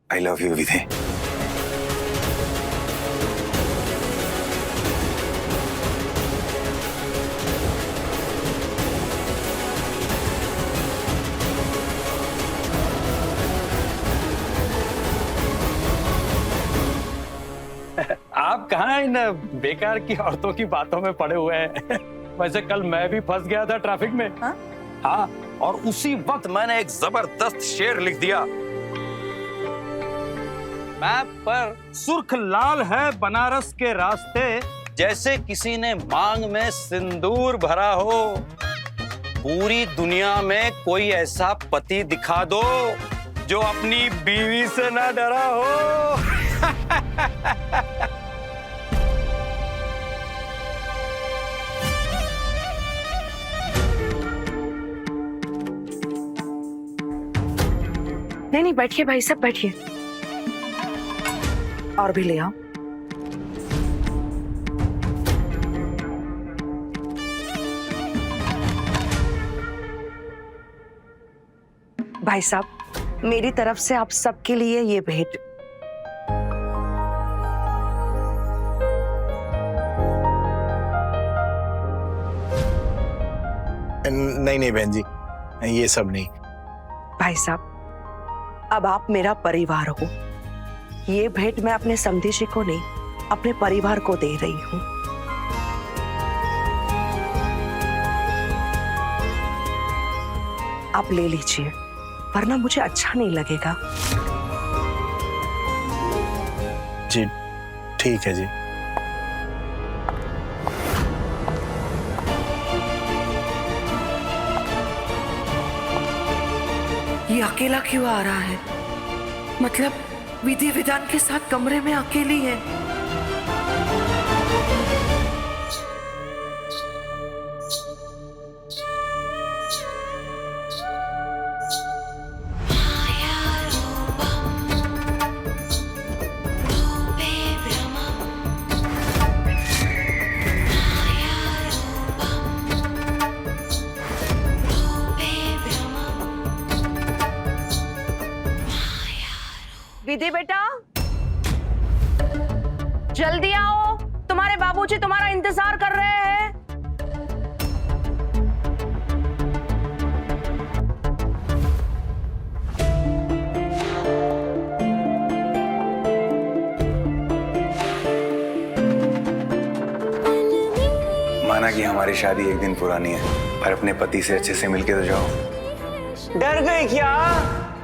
I love you विधि। आप कहाँ इन बेकार की औरतों की बातों में पड़े हुए हैं? वैसे कल मैं भी फंस गया था ट्रैफिक में। हाँ, और उसी वक्त मैंने एक जबरदस्त शेर लिख दिया। मैप पर सुर्ख लाल है बनारस के रास्ते, जैसे किसी ने मांग में सिंदूर भरा हो। पूरी दुनिया में कोई ऐसा पति दिखा दो जो अपनी बीवी से ना डरा हो। नहीं, बैठिए भाई साहब, बैठिए। और भी ले आओ। भाई साहब, मेरी तरफ से आप सबके लिए ये भेंट। नहीं बहन जी, ये सब नहीं। भाई साहब, अब आप मेरा परिवार हो। ये भेंट मैं अपने समधीशी को नहीं, अपने परिवार को दे रही हूँ। आप ले लीजिए, वरना मुझे अच्छा नहीं लगेगा। जी ठीक है जी। ये अकेला क्यों आ रहा है? मतलब विधि विधान के साथ कमरे में अकेली है। विधि बेटा, जल्दी आओ, तुम्हारे बाबूजी तुम्हारा इंतजार कर रहे हैं। माना कि हमारी शादी एक दिन पुरानी है, पर अपने पति से अच्छे से मिलके तो जाओ। डर गई क्या?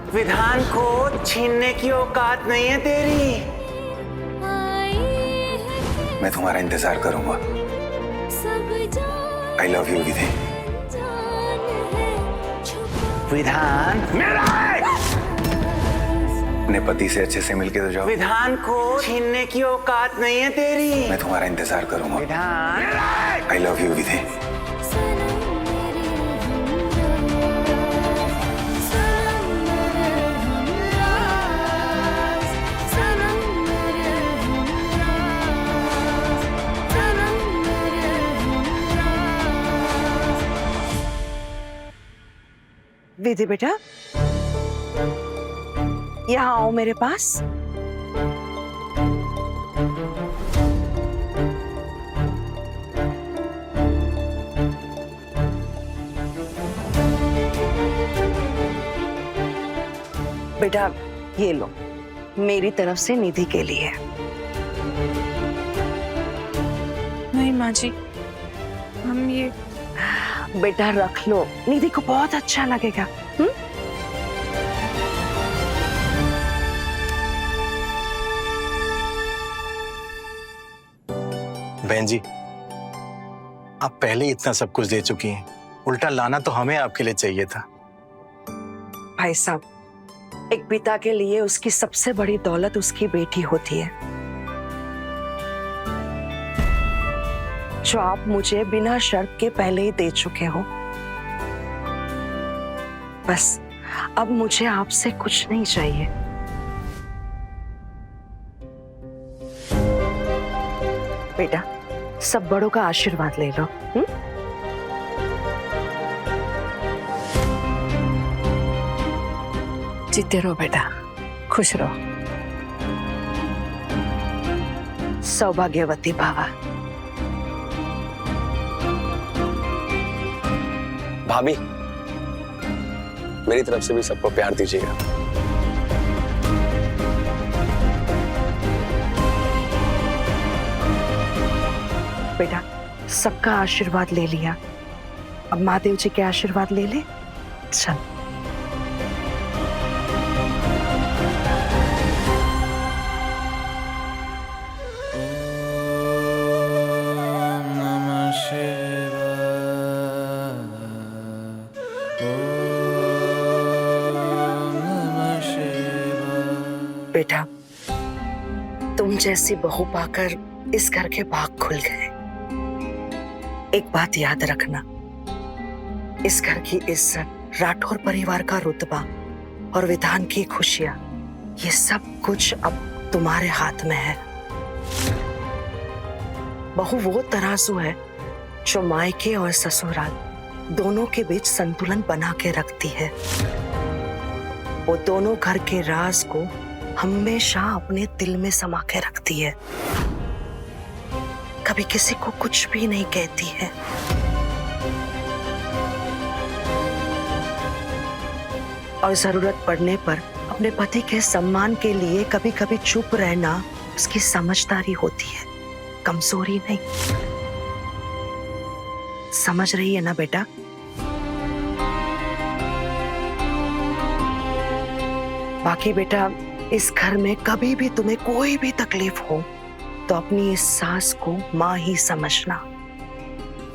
विधान को छीनने की औकात नहीं है तेरी। मैं तुम्हारा इंतजार करूंगा। आई लव यू विधि। विधान मेरा है। अपने पति से अच्छे से मिलके तो जाओ। विधान को छीनने की औकात नहीं है तेरी। मैं तुम्हारा इंतजार करूंगा। विधान आई लव यू विधि। विधि बेटा, यहाँ आओ मेरे पास। बेटा ये लो, मेरी तरफ से निधि के लिए। नहीं माँ जी, हम ये बेटा रख लो, निधि को बहुत अच्छा लगेगा। बहन जी, आप पहले इतना सब कुछ दे चुकी हैं, उल्टा लाना तो हमें आपके लिए चाहिए था। भाई साहब, एक पिता के लिए उसकी सबसे बड़ी दौलत उसकी बेटी होती है, जो आप मुझे बिना शर्त के पहले ही दे चुके हो। बस अब मुझे आपसे कुछ नहीं चाहिए। बेटा, सब बड़ों का आशीर्वाद ले लो। जीते रहो बेटा, खुश रहो। सौभाग्यवती भवा। भाभी, मेरी तरफ से भी सबको प्यार दीजिएगा। बेटा, सबका आशीर्वाद ले लिया, अब महादेव जी के आशीर्वाद ले ले। चल। बेटा, तुम जैसी बहू पाकर इस घर के भाग खुल गए। एक बात याद रखना, इस घर की इज्जत, राठौर परिवार का रुतबा और विधान की खुशियां, ये सब कुछ अब तुम्हारे हाथ में है। बहू वो तराजू है जो मायके और ससुराल दोनों के बीच संतुलन बना के रखती है। वो दोनों घर के राज को हमेशा अपने दिल में समा के रखती है, कभी किसी को कुछ भी नहीं कहती है। और जरूरत पड़ने पर अपने पति के सम्मान के लिए कभी कभी चुप रहना उसकी समझदारी होती है, कमजोरी नहीं। समझ रही है ना बेटा? बाकी बेटा, इस घर में कभी भी तुम्हें कोई भी तकलीफ हो तो अपनी इस सास को माँ ही समझना।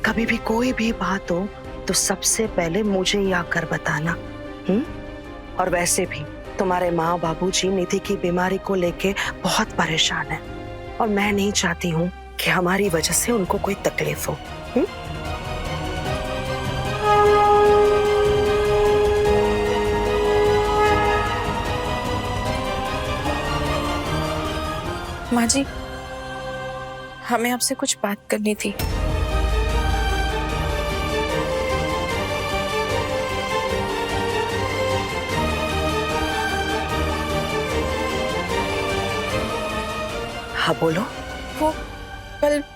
कभी भी कोई भी बात हो तो सबसे पहले मुझे ही आकर बताना। और वैसे भी तुम्हारे माँ बाबूजी निधि की बीमारी को लेके बहुत परेशान है और मैं नहीं चाहती हूँ कि हमारी वजह से उनको कोई तकलीफ हो। माँ जी, हमें आपसे कुछ बात करनी थी। हाँ बोलो। वो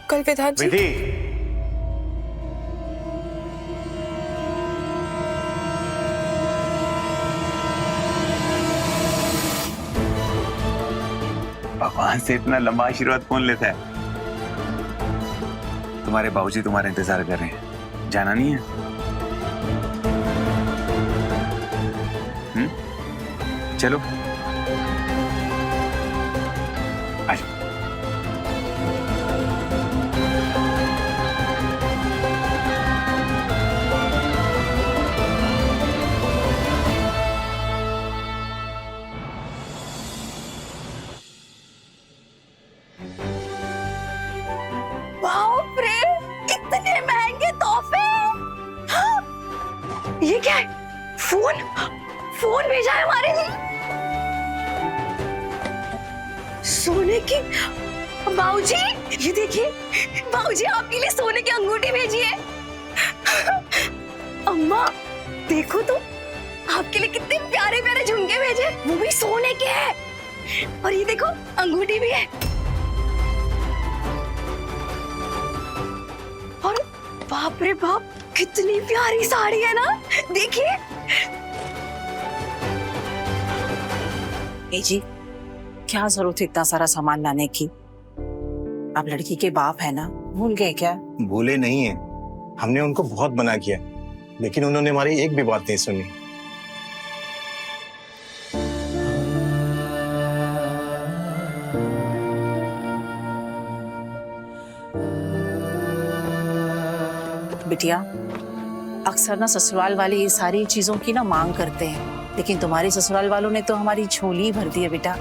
कल विधान जी। विधि, भगवान से इतना लंबा आशीर्वाद कौन लेता है? तुम्हारे बाबूजी तुम्हारा इंतजार कर रहे हैं, जाना नहीं है? चलो आजो। बाप रे, इतने महंगे तोहफे! हाँ, ये क्या है? फोन भेजा है हमारे लिए। सोने की। बाबूजी, ये देखिए, बाबूजी आपके लिए सोने की अंगूठी भेजी है। अम्मा देखो तो, आपके लिए कितने प्यारे प्यारे झुमके भेजे, वो भी सोने के हैं। और ये देखो, अंगूठी भी है। और बाप रे बाप, कितनी प्यारी साड़ी है ना, देखिए। जी, क्या जरूरत है इतना सारा सामान लाने की? आप लड़की के बाप है ना, भूल गए क्या? भूले नहीं है, हमने उनको बहुत मना किया, लेकिन उन्होंने हमारी एक भी बात नहीं सुनी। बिटिया, अक्सर ना ससुराल वाले ये सारी चीजों की ना मांग करते हैं, लेकिन तुम्हारे ससुराल वालों ने तो हमारी झोली भर दी है बेटा।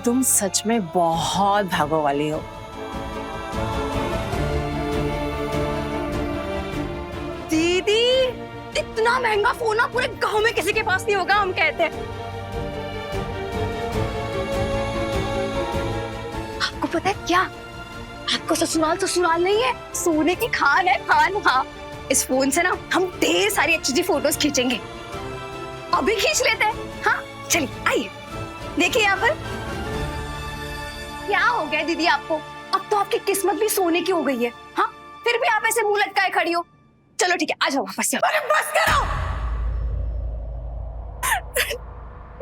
तुम सच में बहुत भागो वाली हो। दीदी, इतना महंगा फोन ना पूरे गांव में किसी के पास नहीं होगा, हम कहते हैं। आपको पता है क्या, आपको ससुराल नहीं है, सोने की खान है, खान। हाँ, इस फोन से ना हम ढेर सारी अच्छी फोटोज खींचेंगे। अभी खींच लेते हैं। हाँ चलिए, आइए। देखिए यहाँ पर क्या हो गया दीदी आपको? अब तो आपकी किस्मत भी सोने की हो गई है। हाँ, फिर भी आप ऐसे मुंह लटकाए खड़ी हो। चलो ठीक है, आ जाओ वापस से। अरे बस करो।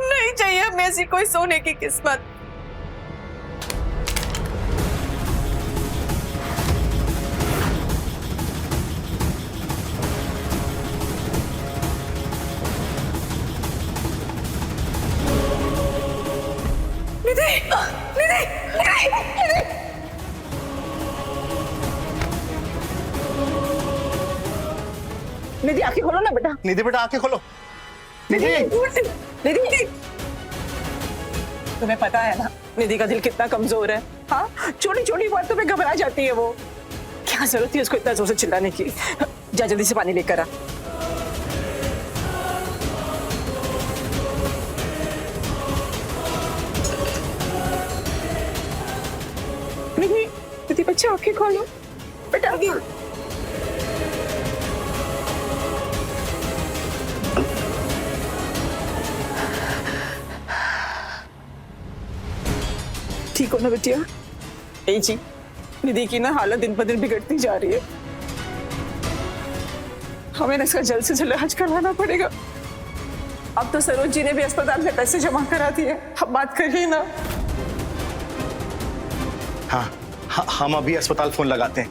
नहीं चाहिए हमें ऐसी कोई सोने की किस्मत। निधि, निधि, निधि, निधि। निधि आंखें खोलो ना बेटा। निधि बेटा आंखें खोलो। निधि, निधि, तुम्हें पता है ना निधि का दिल कितना कमजोर है। हाँ, छोटी छोटी बातों पे घबरा जाती है वो। क्या जरूरत थी उसको इतना जोर से चिल्लाने की? जा जल्दी से पानी लेकर आ। निधि, निधि बच्चे आंखें खोलो बेटा। ठीक हो ना बेटिया? ए जी, निधि की ना हालत दिन पर दिन बिगड़ती जा रही है। हमें ना इसका जल्द से जल्द इलाज करवाना पड़ेगा। अब तो सरोज जी ने भी अस्पताल में पैसे जमा करा दिए। अब बात करिए ना। हाँ, हम अभी अस्पताल फोन लगाते हैं।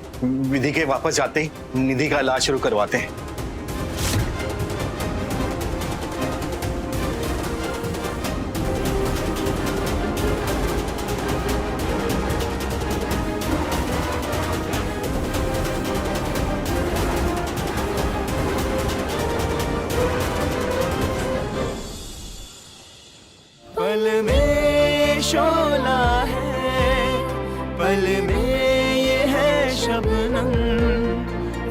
विधि के वापस जाते ही निधि का इलाज शुरू करवाते हैं। पल में शोला है, पल में ये है शबनम,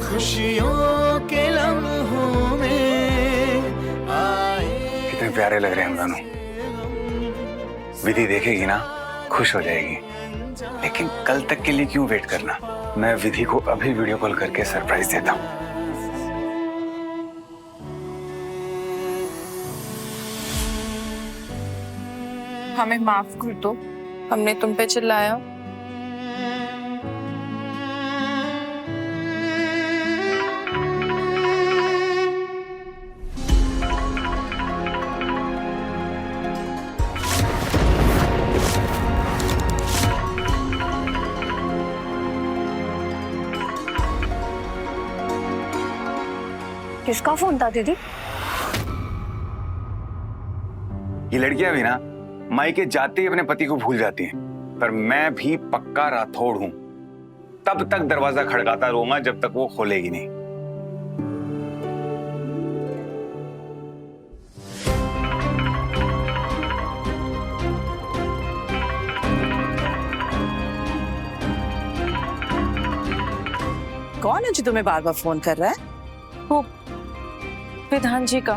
खुशियों के लम्हों में आए। कितने प्यारे लग रहे हैं हम दोनों। विधि देखेगी ना, खुश हो जाएगी। लेकिन कल तक के लिए क्यों वेट करना? मैं विधि को अभी वीडियो कॉल करके सरप्राइज देता हूँ। हमें माफ कर दो, हमने तुम पे चिल्लाया। किसका फोन था दीदी? ये लड़कियां भी ना मायके जाते ही अपने पति को भूल जाती हैं। पर मैं भी पक्का राठौड़ हूं। तब तक दरवाजा खड़काता रहूंगा जब तक वो खोलेगी नहीं। कौन है जो तुम्हें बार बार फोन कर रहा है? वो विधान जी का।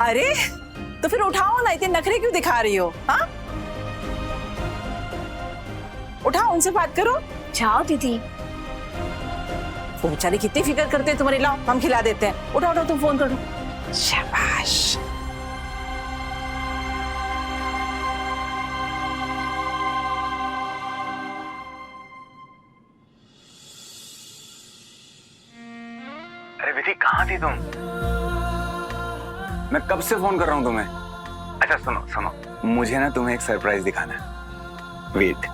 अरे तो फिर उठाओ ना, इतने नखरे क्यों दिखा रही हो? हाँ, उठाओ, उनसे बात करो। जाओ दीदी। वो बेचारे कितनी फिक्र करते हैं तुम्हारी। लाओ हम खिला देते हैं। उठाओ उठाओ, तुम फोन करो। शाबाश। अरे विधि, कहाँ थी तुम? मैं कब से फोन कर रहा हूं तुम्हें। अच्छा सुनो सुनो, मुझे ना तुम्हें एक सरप्राइज दिखाना है। वेट।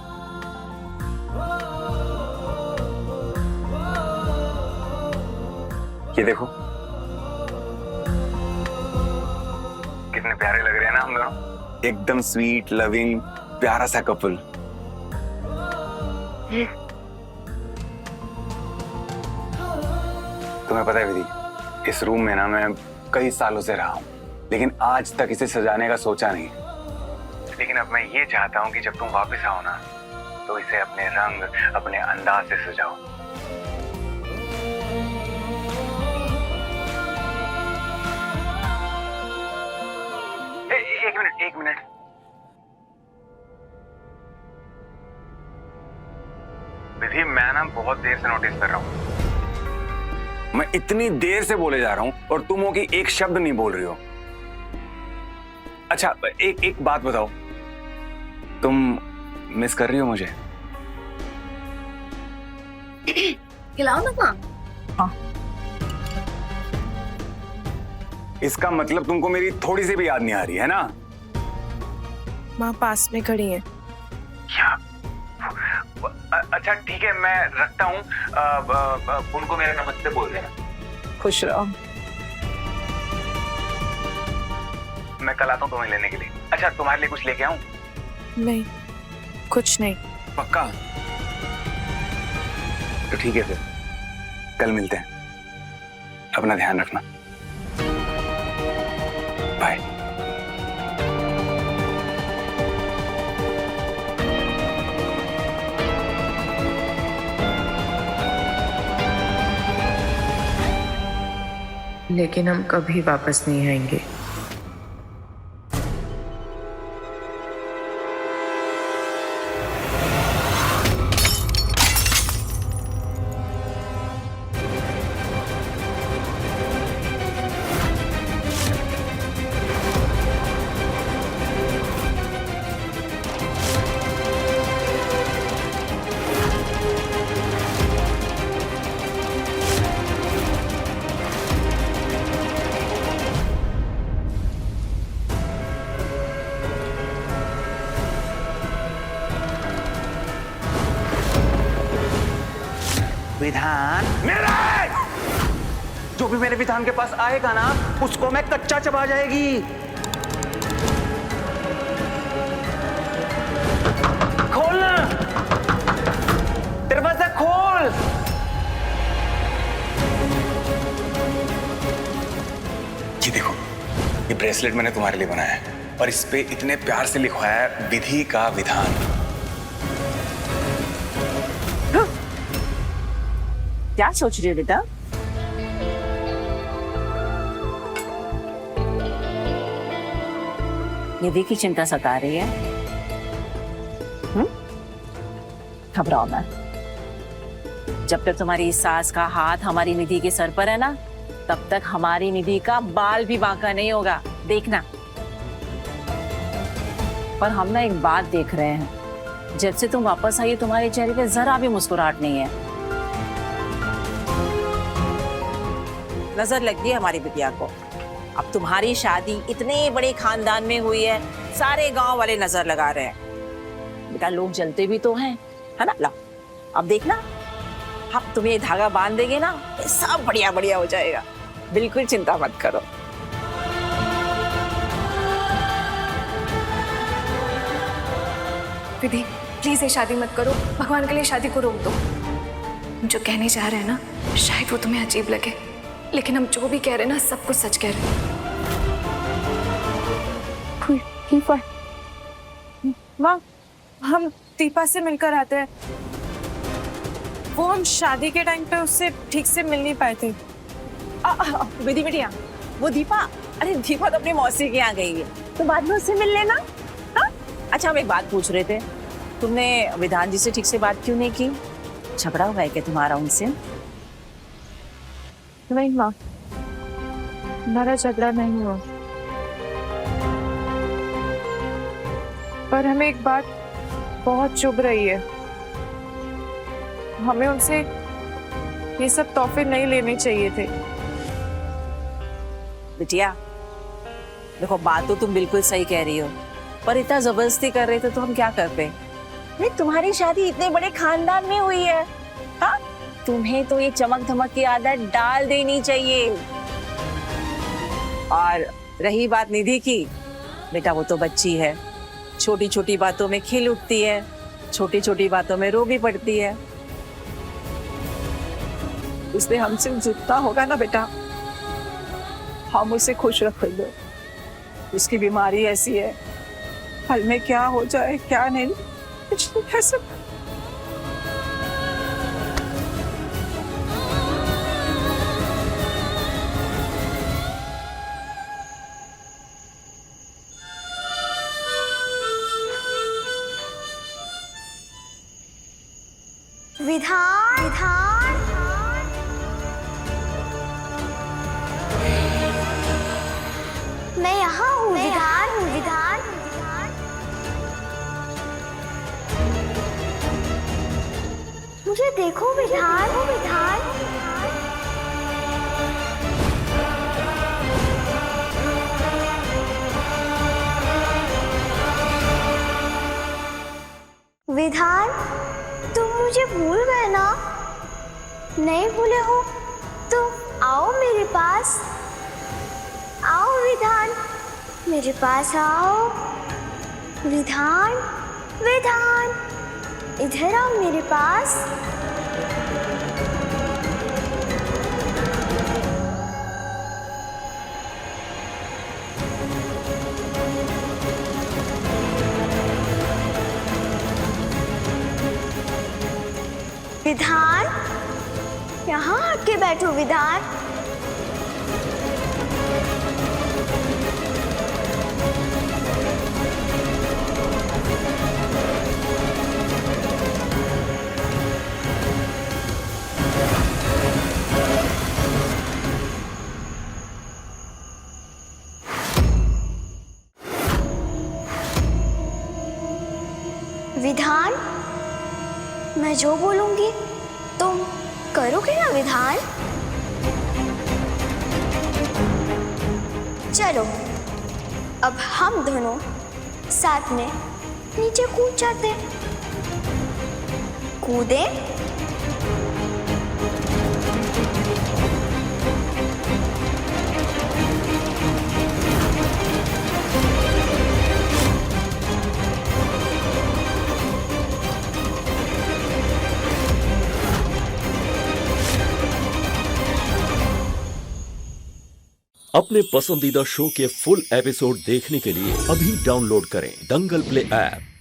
ये देखो, कितने प्यारे लग रहे हैं ना हम दोनों। एकदम स्वीट, लविंग, प्यारा सा कपल। तुम्हें पता है विधि, इस रूम में ना मैं कई सालों से रहा हूं, लेकिन आज तक इसे सजाने का सोचा नहीं। लेकिन अब मैं ये चाहता हूं कि जब तुम वापस आओ ना, तो इसे अपने रंग, अपने अंदाज से सजाओ। एक मिनट। विधि, मैं ना बहुत देर से नोटिस कर रहा हूं। मैं इतनी देर से बोले जा रहा हूं और तुम हो कि एक शब्द नहीं बोल रही हो। अच्छा एक बात बताओ, तुम मिस कर रही हो मुझे? खिलाओ ना माँ। इसका मतलब तुमको मेरी थोड़ी सी भी याद नहीं आ रही है ना? माँ पास में खड़ी है। क्या? अच्छा ठीक है, मैं रखता हूँ। उनको मेरा नमस्ते बोल देना। खुश रहो। मैं कल आता हूँ तुम्हें लेने के लिए। अच्छा तुम्हारे लिए कुछ लेके आऊँ? नहीं, कुछ नहीं। पक्का? तो ठीक है फिर, कल मिलते हैं। अपना ध्यान रखना। बाय। लेकिन हम कभी वापस नहीं आएंगे। विधान, जो भी मेरे विधान के पास आएगा ना, उसको मैं कच्चा चबा जाएगी। खोलना, दरवाजा खोल। ये देखो, ये ब्रेसलेट मैंने तुम्हारे लिए बनाया है और इस पे इतने प्यार से लिखवाया है विधि का विधान। क्या सोच रही हो बेटा? निधि की चिंता सता रही है। घबराओ मत। जब तक तुम्हारी सास का हाथ हमारी निधि के सर पर है ना, तब तक हमारी निधि का बाल भी बांका नहीं होगा, देखना। पर हम ना एक बात देख रहे हैं, जब से तुम वापस आई तुम्हारे चेहरे पे जरा भी मुस्कुराहट नहीं है। नजर लग गई हमारी बिटिया को। अब तुम्हारी शादी इतने बड़े खानदान में हुई है, सारे गांव वाले नजर लगा रहे हैं। बेटा लोग जलते भी तो हैं, है ना? ला, अब देखना, हम तुम्हें ये धागा बांध देंगे ना, सब बढ़िया बढ़िया हो जाएगा। बिल्कुल चिंता मत करो। विधि प्लीज ये शादी मत करो, भगवान के लिए शादी को रोक दो। हम जो कहने जा रहे हैं ना, शायद वो तुम्हें अजीब लगे, लेकिन हम जो भी कह रहे हैं ना, सब कुछ सच कह रहे हैं। माँ, हम दीपा से मिलकर आते हैं। वो हम शादी के टाइम पे उससे ठीक से मिल नहीं पाए थे। विधि बिटिया, वो दीपा, अरे दीपा तो अपनी मौसी के यहाँ गई है, तो बाद में उससे मिल लेना। हाँ? अच्छा हम एक बात पूछ रहे थे, तुमने विधान जी से ठीक से बात क्यों नहीं की? झगड़ा हुआ है क्या तुम्हारा उनसे? नहीं माँ, हमारा झगड़ा नहीं हुआ, पर हमें एक बात बहुत चुभ रही है। हमें उनसे ये सब तोहफे नहीं लेने चाहिए थे। बिटिया देखो, बात तो तुम बिल्कुल सही कह रही हो, पर इतना जबरदस्ती कर रहे थे तो हम क्या करते? नहीं, तुम्हारी शादी इतने बड़े खानदान में हुई है, हाँ? तुम्हें तो ये चमक धमक की आदत डाल देनी चाहिए। और रही बात निधि की, बेटा वो तो बच्ची है, छोटी छोटी बातों में खिल उठती है, छोटी छोटी बातों में रो भी पड़ती है। उसने हमसे जितना होगा ना बेटा, हम उसे खुश रखेंगे। उसकी बीमारी ऐसी है, फल में क्या हो जाए क्या नहीं, कुछ नहीं कह सकते। विधान, विधान, मैं यहाँ हूँ। विधान, विधान। मुझे देखो विधान, विधान। विधान, तुम मुझे भूल गए ना? नहीं भूले हो तो आओ मेरे पास, आओ विधान, मेरे पास आओ। विधान, विधान, इधर आओ मेरे पास। विधान, यहाँ आके बैठो विधान। विधान, मैं जो बोलूंगी तुम करोगे ना विधान? चलो अब हम दोनों साथ में नीचे कूद जाते। कूदे? अपने पसंदीदा शो के फुल एपिसोड देखने के लिए अभी डाउनलोड करें दंगल प्ले ऐप।